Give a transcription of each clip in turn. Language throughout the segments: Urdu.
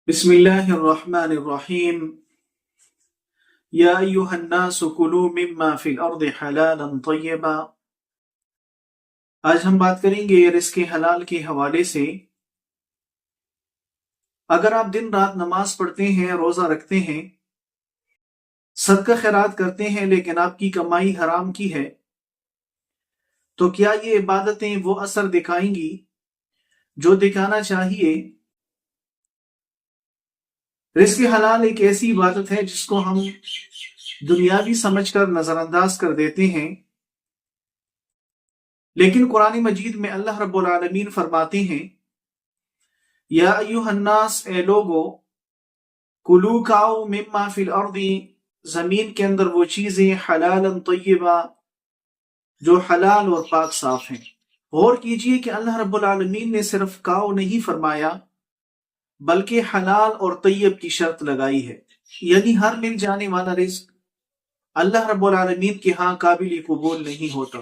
بسم اللہ الرحمن الرحیم یا ایہا الناس کلوا مما فی الارض حلالا طیبا۔ آج ہم بات کریں گے رزق حلال کے حوالے سے۔ اگر آپ دن رات نماز پڑھتے ہیں، روزہ رکھتے ہیں، صدقہ خیرات کرتے ہیں، لیکن آپ کی کمائی حرام کی ہے، تو کیا یہ عبادتیں وہ اثر دکھائیں گی جو دکھانا چاہیے؟ رزق حلال ایک ایسی عبادت ہے جس کو ہم دنیاوی سمجھ کر نظر انداز کر دیتے ہیں، لیکن قرآن مجید میں اللہ رب العالمین فرماتے ہیں، یا ایوہ الناس، اے لوگو، کلو کھاؤ، مما فی الارض، زمین کے اندر وہ چیزیں، حلالا طیبہ، جو حلال اور پاک صاف ہیں۔ غور کیجئے کہ اللہ رب العالمین نے صرف کھاؤ نہیں فرمایا، بلکہ حلال اور طیب کی شرط لگائی ہے، یعنی ہر مل جانے والا رزق اللہ رب العالمین کے ہاں قابل قبول نہیں ہوتا۔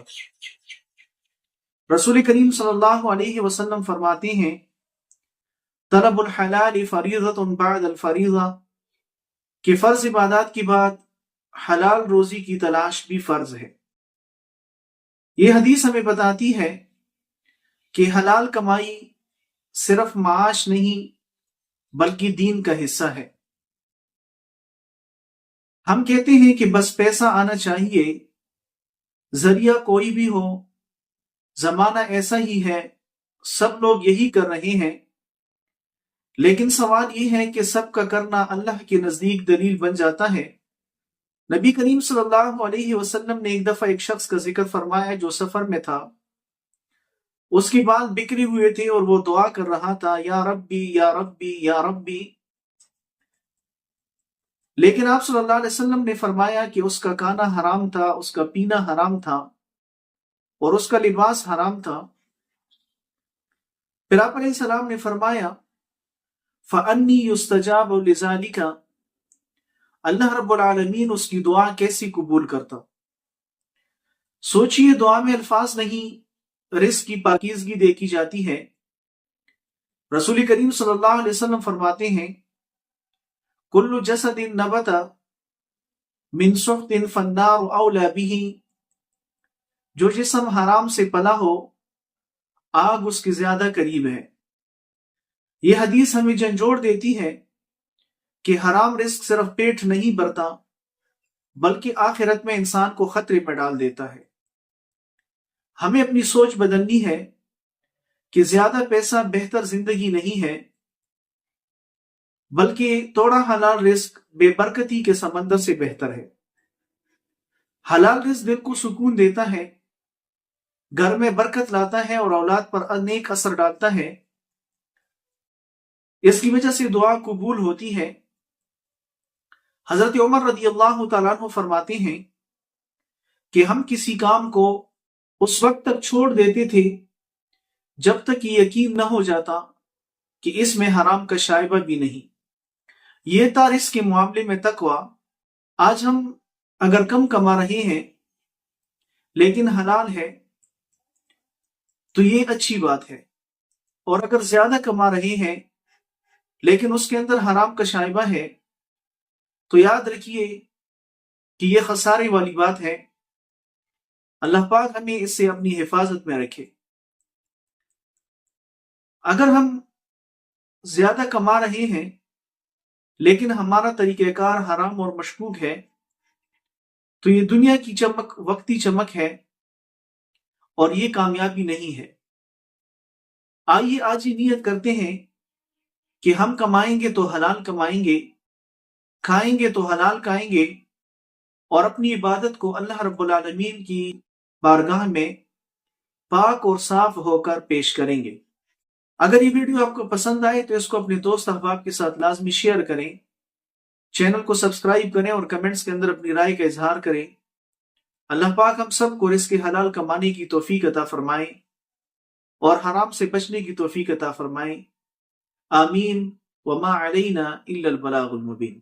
رسول کریم صلی اللہ علیہ وسلم فرماتے ہیں، طلب الحلال فریضۃ بعد الفریضہ، کہ فرض عبادات کی بعد حلال روزی کی تلاش بھی فرض ہے۔ یہ حدیث ہمیں بتاتی ہے کہ حلال کمائی صرف معاش نہیں بلکہ دین کا حصہ ہے۔ ہم کہتے ہیں کہ بس پیسہ آنا چاہیے، ذریعہ کوئی بھی ہو، زمانہ ایسا ہی ہے، سب لوگ یہی کر رہے ہیں، لیکن سوال یہ ہے کہ سب کا کرنا اللہ کے نزدیک دلیل بن جاتا ہے؟ نبی کریم صلی اللہ علیہ وسلم نے ایک دفعہ ایک شخص کا ذکر فرمایا جو سفر میں تھا، اس کے بال بکھرے ہوئے تھے اور وہ دعا کر رہا تھا، یا ربی یا ربی یا ربی، لیکن آپ صلی اللہ علیہ وسلم نے فرمایا کہ اس کا کھانا حرام تھا، اس کا پینا حرام تھا، اور اس کا لباس حرام تھا۔ پھر آپ علیہ السلام نے فرمایا، فَأَنِّي يُسْتَجَابُ لِذَلِكَ، اللہ رب العالمین اس کی دعا کیسی قبول کرتا؟ سوچئے، دعا میں الفاظ نہیں، رزق کی پاکیزگی دیکھی جاتی ہے۔ رسول کریم صلی اللہ علیہ وسلم فرماتے ہیں، کل جسد نبت من سخط فالنار اولی بہ، جو جسم حرام سے پلا ہو، آگ اس کے زیادہ قریب ہے۔ یہ حدیث ہمیں جھنجھوڑ دیتی ہے کہ حرام رزق صرف پیٹ نہیں بھرتا بلکہ آخرت میں انسان کو خطرے میں ڈال دیتا ہے۔ ہمیں اپنی سوچ بدلنی ہے کہ زیادہ پیسہ بہتر زندگی نہیں ہے، بلکہ تھوڑا حلال رزق بے برکتی کے سمندر سے بہتر ہے۔ حلال رزق دل کو سکون دیتا ہے، گھر میں برکت لاتا ہے اور اولاد پر نیک اثر ڈالتا ہے۔ اس کی وجہ سے دعا قبول ہوتی ہے۔ حضرت عمر رضی اللہ تعالیٰ عنہ فرماتے ہیں کہ ہم کسی کام کو اس وقت تک چھوڑ دیتے تھے جب تک یہ یقین نہ ہو جاتا کہ اس میں حرام کا شائبہ بھی نہیں۔ یہ تھا رزق کے معاملے میں تقویٰ۔ آج ہم اگر کم کما رہے ہیں لیکن حلال ہے تو یہ اچھی بات ہے، اور اگر زیادہ کما رہے ہیں لیکن اس کے اندر حرام کا شائبہ ہے تو یاد رکھیے کہ یہ خسارے والی بات ہے۔ اللہ پاک ہمیں اس سے اپنی حفاظت میں رکھے۔ اگر ہم زیادہ کما رہے ہیں لیکن ہمارا طریقہ کار حرام اور مشکوک ہے تو یہ دنیا کی چمک وقتی چمک ہے اور یہ کامیابی نہیں ہے۔ آئیے آج ہی نیت کرتے ہیں کہ ہم کمائیں گے تو حلال کمائیں گے، کھائیں گے تو حلال کھائیں گے، اور اپنی عبادت کو اللہ رب العالمین کی بارگاہ میں پاک اور صاف ہو کر پیش کریں گے۔ اگر یہ ویڈیو آپ کو پسند آئے تو اس کو اپنے دوست احباب کے ساتھ لازمی شیئر کریں، چینل کو سبسکرائب کریں اور کمنٹس کے اندر اپنی رائے کا اظہار کریں۔ اللہ پاک ہم سب کو رزق حلال کمانے کی توفیق عطا فرمائیں اور حرام سے بچنے کی توفیق عطا فرمائیں۔ آمین۔ وما علینا الا البلاغ المبین۔